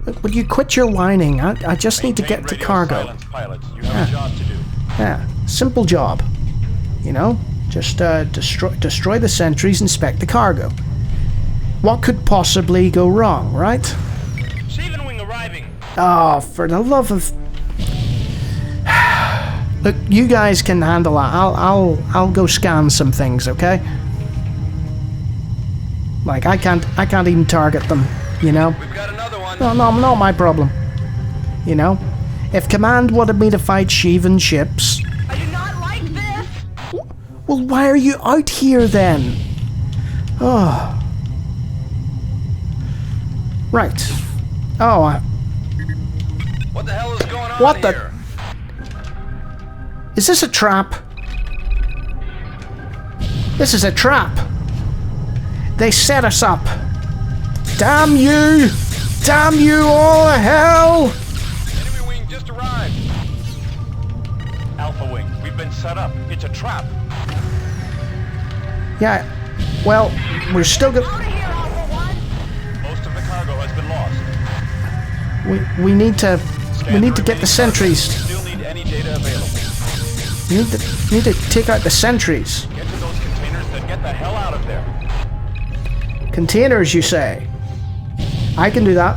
Look, will you quit your whining? I just need to get to cargo. Silence, pilots. You have a job to do. Yeah, simple job. You know, just destroy the sentries, inspect the cargo. What could possibly go wrong, right? Shivan wing arriving. Oh, for the love of... Look, you guys can handle that. I'll go scan some things, okay? Like I can't even target them, you know? We've got another one. No, not my problem. You know? If Command wanted me to fight Shivan ships... I do not like this! Well, why are you out here then? Oh. Right. Oh, What the hell is going on What the- here? is this a trap? This is a trap. They set us up. Damn you! Damn you all to hell! Enemy wing just arrived. Alpha wing, we've been set up. It's a trap. Yeah, well, we're still good. Out of here, Alpha One! Most of the cargo has been lost. We need to get the sentries. Still need any data available. We need to take out the sentries. Get to those containers, then get the hell out of there. Containers, you say? I can do that.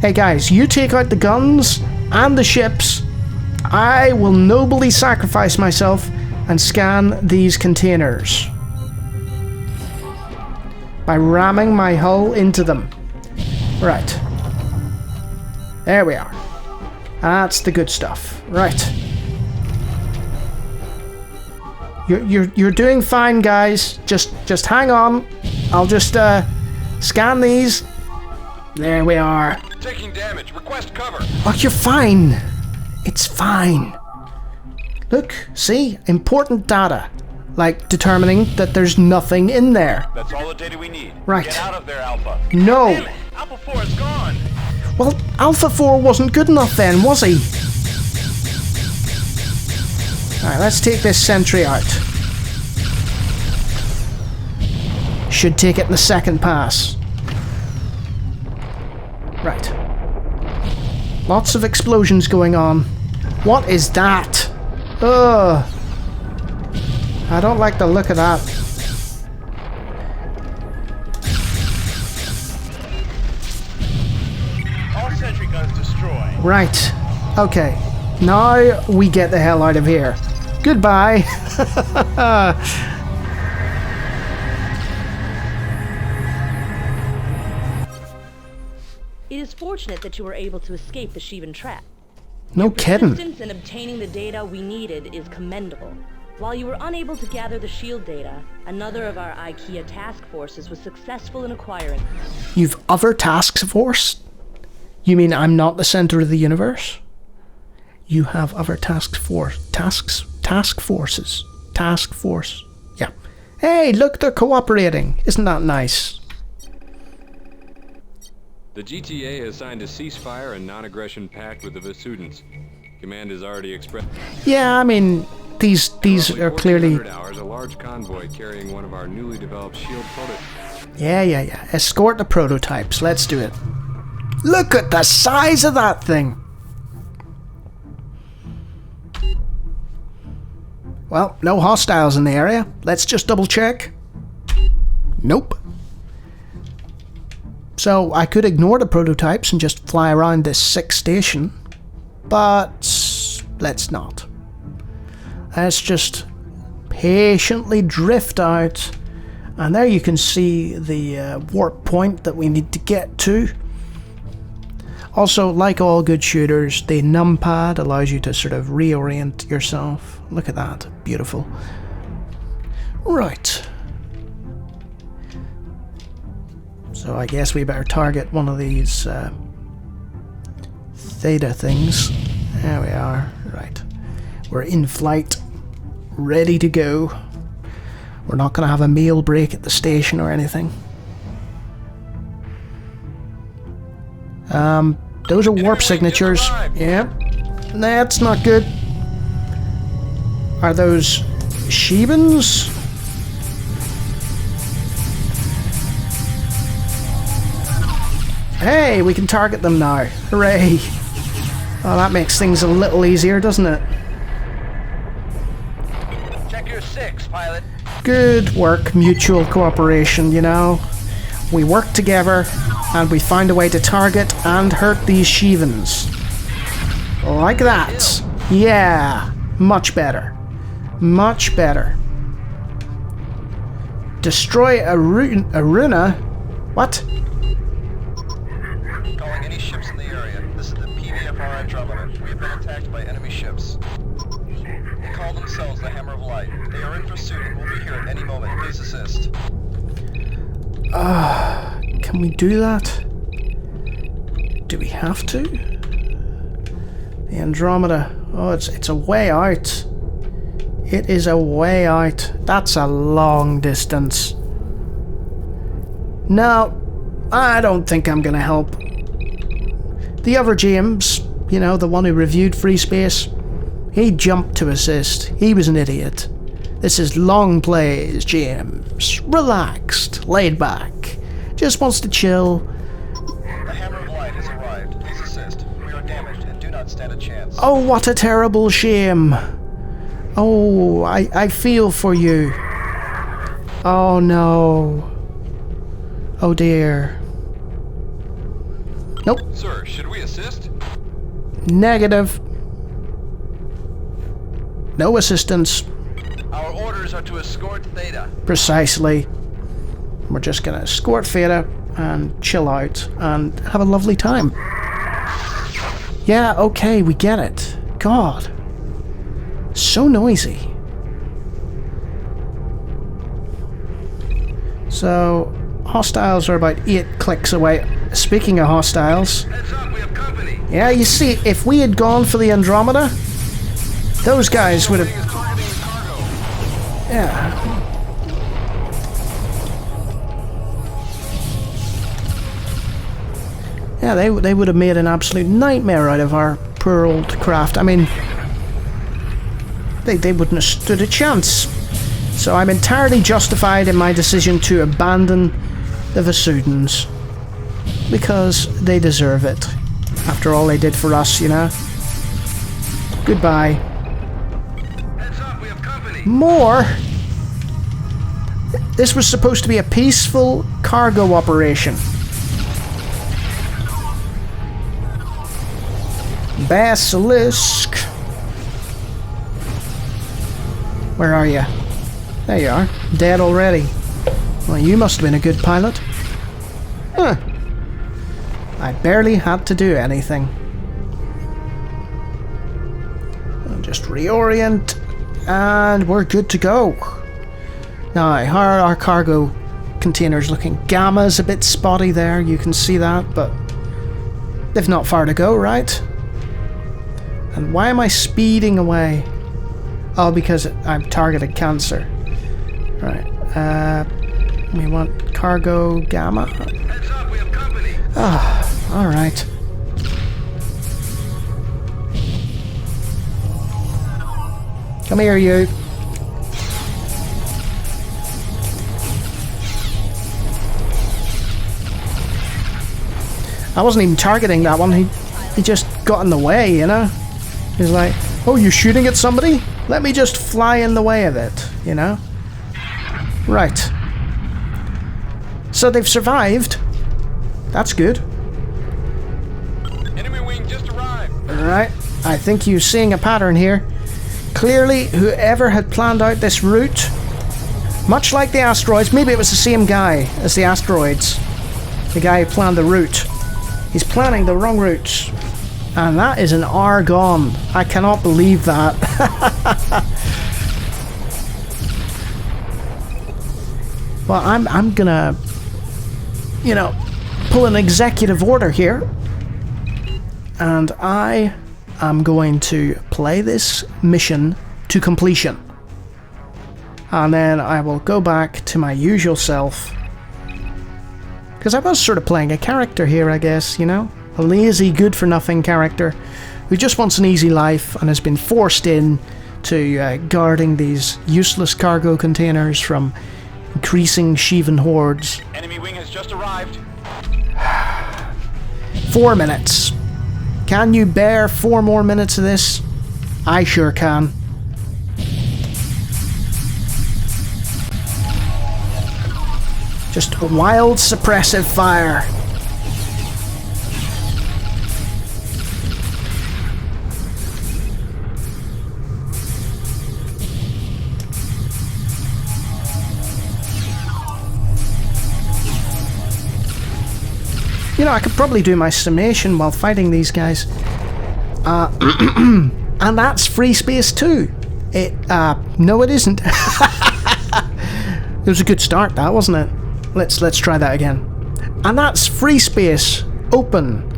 Hey guys, you take out the guns and the ships. I will nobly sacrifice myself and scan these containers by ramming my hull into them. Right. There we are. That's the good stuff. Right. You're doing fine, guys. Just hang on. I'll just scan these. There we are. Taking damage. Request cover. Oh, you're fine. It's fine. Look, see? Important data. Like determining that there's nothing in there. That's all the data we need. Right. Get out of there, Alpha. No. Damn it. Alpha 4 is gone. Well, Alpha 4 wasn't good enough then, was he? Alright, let's take this sentry out. Should take it in the second pass. Right. Lots of explosions going on. What is that? Ugh. I don't like the look of that. All sentry guns destroyed. Right. Okay. Now we get the hell out of here. Goodbye. It is fortunate that you were able to escape the Shivan trap. No kidding. Persistence in obtaining the data we needed is commendable. While you were unable to gather the shield data, another of our IKEA task forces was successful in acquiring. You've other task force? You mean I'm not the center of the universe? You have other task forces. Yeah. Hey, look, they're cooperating. Isn't that nice? The GTA has signed a ceasefire and non-aggression pact with the Vasudans. Command has already expressed... Yeah, I mean, these Roughly are clearly... 1400 hours, a large convoy carrying one of our newly developed shield prototypes. Yeah. Escort the prototypes. Let's do it. Look at the size of that thing. Well, no hostiles in the area. Let's just double check. Nope. So I could ignore the prototypes and just fly around this sick station, but let's not. Let's just patiently drift out, and there you can see the warp point that we need to get to. Also, like all good shooters, the numpad allows you to sort of reorient yourself. Look at that, beautiful. Right. So I guess we better target one of these theta things. There we are. Right. We're in flight, ready to go. We're not going to have a meal break at the station or anything. Those are warp signatures. Yeah. That's not good. Are those Shivans? Hey, we can target them now. Hooray. Oh, that makes things a little easier, doesn't it? Check your 6, pilot. Good work, mutual cooperation, you know. We work together, and we find a way to target and hurt these Shivans. Like that. Yeah, much better. Much better. Destroy Aruna? What? Calling any ships in the area. This is the PVFR Andromeda. We have been attacked by enemy ships. They call themselves the Hammer of Light. They are in pursuit and will be here at any moment. Please assist. Can we do that? Do we have to? The Andromeda. Oh, it's a way out. It is a way out. That's a long distance. No, I don't think I'm gonna help. The other James, you know, the one who reviewed Freespace, he jumped to assist. He was an idiot. This is Longplays, James. Relaxed, laid back. Just wants to chill. The Hammer of Light has arrived. Please assist. We are damaged and do not stand a chance. Oh, what a terrible shame. Oh, I feel for you. Oh no. Oh dear. Nope. Sir, should we assist? Negative. No assistance. Our orders are to escort Theta. Precisely. We're just gonna escort Theta and chill out and have a lovely time. Yeah, okay, we get it. God. So noisy. So, hostiles are about 8 clicks away. Speaking of hostiles... Heads up, we have company. Yeah, you see, if we had gone for the Andromeda, those guys would have... Yeah. Yeah, they would have made an absolute nightmare out of our poor old craft. I mean, they wouldn't have stood a chance. So I'm entirely justified in my decision to abandon the Vasudans. Because they deserve it. After all they did for us, you know. Goodbye. Heads up, we have company. More? This was supposed to be a peaceful cargo operation. Basilisk. Where are you? There you are. Dead already. Well, you must have been a good pilot. Huh. I barely had to do anything. I'll just reorient, and we're good to go. Now, how are our cargo containers looking? Gamma's a bit spotty there, you can see that, but they've not far to go, right? And why am I speeding away? Oh, because I've targeted cancer. Right. We want cargo gamma. Heads up, we have company. Ah, alright. Come here, you. I wasn't even targeting that one. He just got in the way, you know? He's like, oh, you're shooting at somebody? Let me just fly in the way of it, you know? Right. So they've survived. That's good. Enemy wing just arrived. Alright. I think you're seeing a pattern here. Clearly, whoever had planned out this route, much like the asteroids, maybe it was the same guy as the asteroids. The guy who planned the route. He's planning the wrong route. And that is an hour gone. I cannot believe that. Well, I'm gonna, you know, pull an executive order here. And I am going to play this mission to completion. And then I will go back to my usual self. Because I was sort of playing a character here, I guess, you know? A lazy, good-for-nothing character who just wants an easy life and has been forced in to guarding these useless cargo containers from increasing Shivan hordes. Enemy wing has just arrived. 4 minutes. Can you bear 4 more minutes of this? I sure can. Just a wild suppressive fire. You know, I could probably do my summation while fighting these guys. And that's Freespace 2. No it isn't. It was a good start, that, wasn't it? Let's try that again. And that's Freespace Open,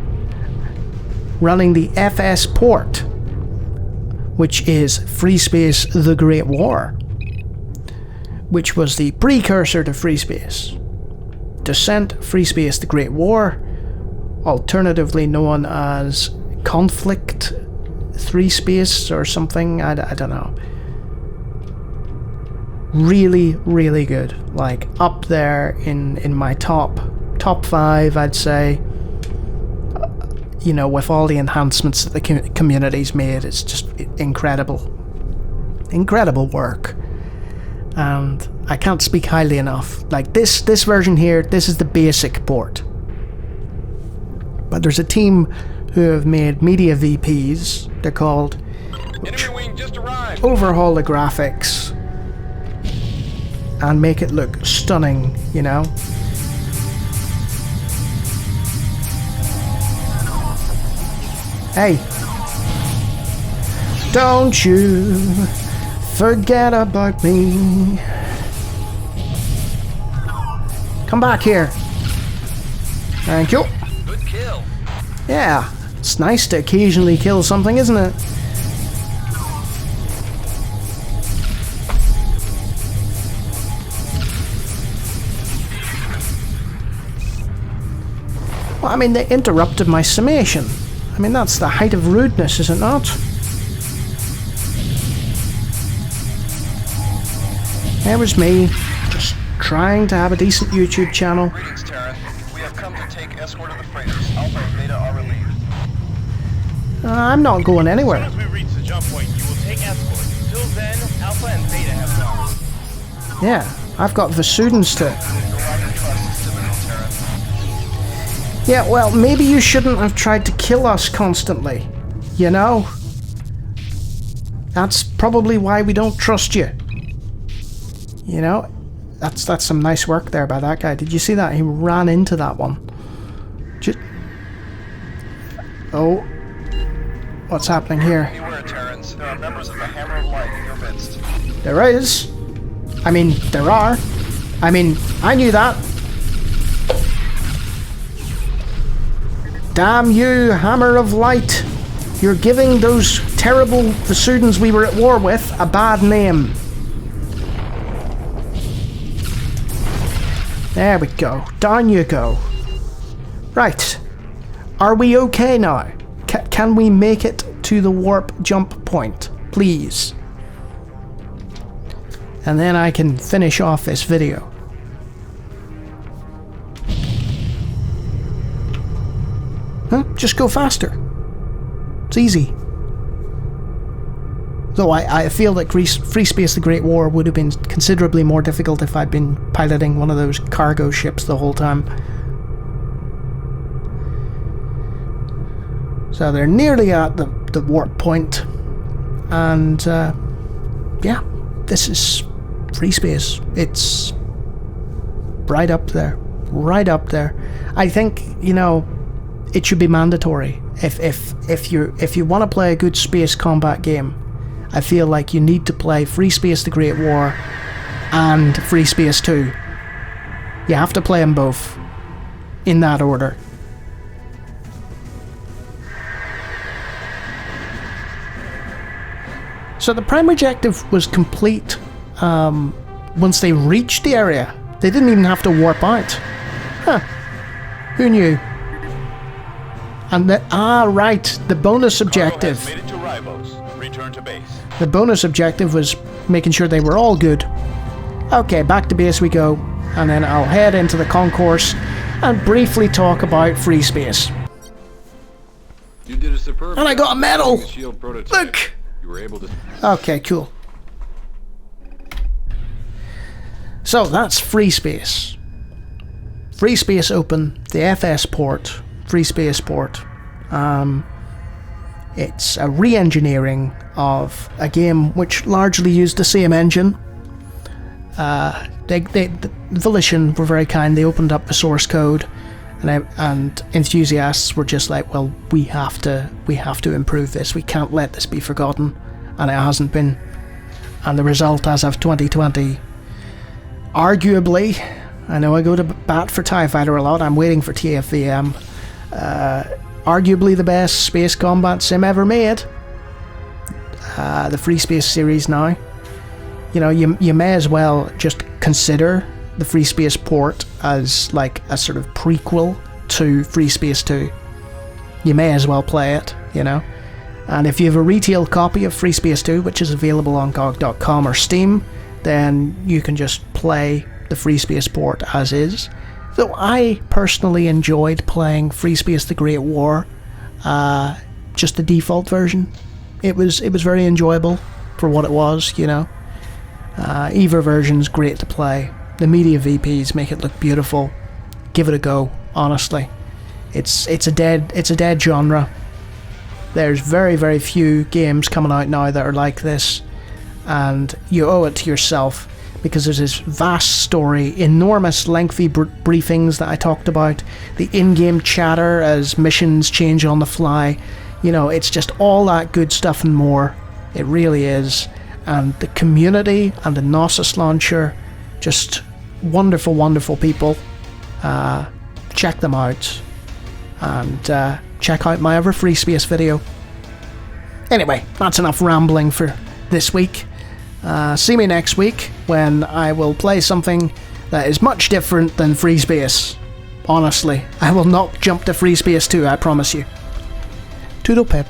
running the FS Port, which is Freespace The Great War, which was the precursor to Freespace. Descent, Freespace The Great War, alternatively known as Conflict 3 Space or something, I don't know. Really, really good. Like, up there in my top 5, I'd say. You know, with all the enhancements that the community's made, it's just incredible. Incredible work. And I can't speak highly enough. Like, this version here, this is the basic port. But there's a team who have made media VPs. They're called Enemy wing just arrived. Overhaul the graphics and make it look stunning, you know? Hey! Don't you forget about me. Come back here. Thank you. Good kill. Yeah, it's nice to occasionally kill something, isn't it? Well, I mean, they interrupted my summation. I mean, that's the height of rudeness, is it not? There was me, just trying to have a decent YouTube channel. Greetings, Terran. We have come to take escort of the freighters. Alpha and Beta are relieved. I'm not going anywhere. As soon as we reach the jump point, you will take escort. Till then, Alpha and Beta have gone. Yeah, I've got Vasudans to... Your lack of trust is typical, Terran. Yeah, well, maybe you shouldn't have tried to kill us constantly. You know? That's probably why we don't trust you. You know? That's some nice work there by that guy. Did you see that? He ran into that one. Oh. What's happening here? Beware, Terrans. There are members of the Hammer of Light in your midst. There is. I mean, there are. I mean, I knew that. Damn you, Hammer of Light. You're giving those terrible Vasudans we were at war with a bad name. There we go. Down you go. Right. Are we okay now? Can we make it to the warp jump point? Please. And then I can finish off this video. Huh? Just go faster. It's easy. Though I feel that Freespace the Great War would have been considerably more difficult if I'd been piloting one of those cargo ships the whole time. So they're nearly at the warp point, and yeah, this is Freespace. It's right up there, right up there. I think, you know, it should be mandatory. If you want to play a good space combat game, I feel like you need to play Freespace the Great War and Freespace 2. You have to play them both in that order. So the primary objective was complete once they reached the area. They didn't even have to warp out. Huh. Who knew? And right, the bonus objective. Cargo has made it to Ribos. Return to base. The bonus objective was making sure they were all good. Okay, back to base we go, and then I'll head into the concourse and briefly talk about Freespace. You did a superb And I got a medal! the shield prototype. Look! You were able to... Okay, cool. So that's Freespace. Freespace Open, the FS port, Freespace Port. It's a re-engineering of a game which largely used the same engine. The Volition were very kind. They opened up the source code, and enthusiasts were just like, well, we have to improve this. We can't let this be forgotten, and it hasn't been. And the result, as of 2020, arguably, I know I go to bat for TIE Fighter a lot. I'm waiting for TFVM. Arguably the best space combat sim ever made. The Freespace series now. You know, you may as well just consider the Freespace Port as like a sort of prequel to Freespace 2. You may as well play it, you know. And if you have a retail copy of Freespace 2, which is available on GOG.com or Steam, then you can just play the Freespace Port as is. Though I personally enjoyed playing Freespace the Great War, just the default version. It was very enjoyable for what it was, you know. Either version's great to play. The media VPs make it look beautiful. Give it a go, honestly. It's a dead genre. There's very few games coming out now that are like this, and you owe it to yourself, because there's this vast story, enormous lengthy briefings that I talked about, the in-game chatter as missions change on the fly. You know, it's just all that good stuff and more. It really is. And the community and the Gnosis launcher, just wonderful, wonderful people. Check them out. And check out my other Freespace video. Anyway, that's enough rambling for this week. See me next week when I will play something that is much different than Freespace. Honestly, I will not jump to Freespace 2, I promise you. Toodle pip.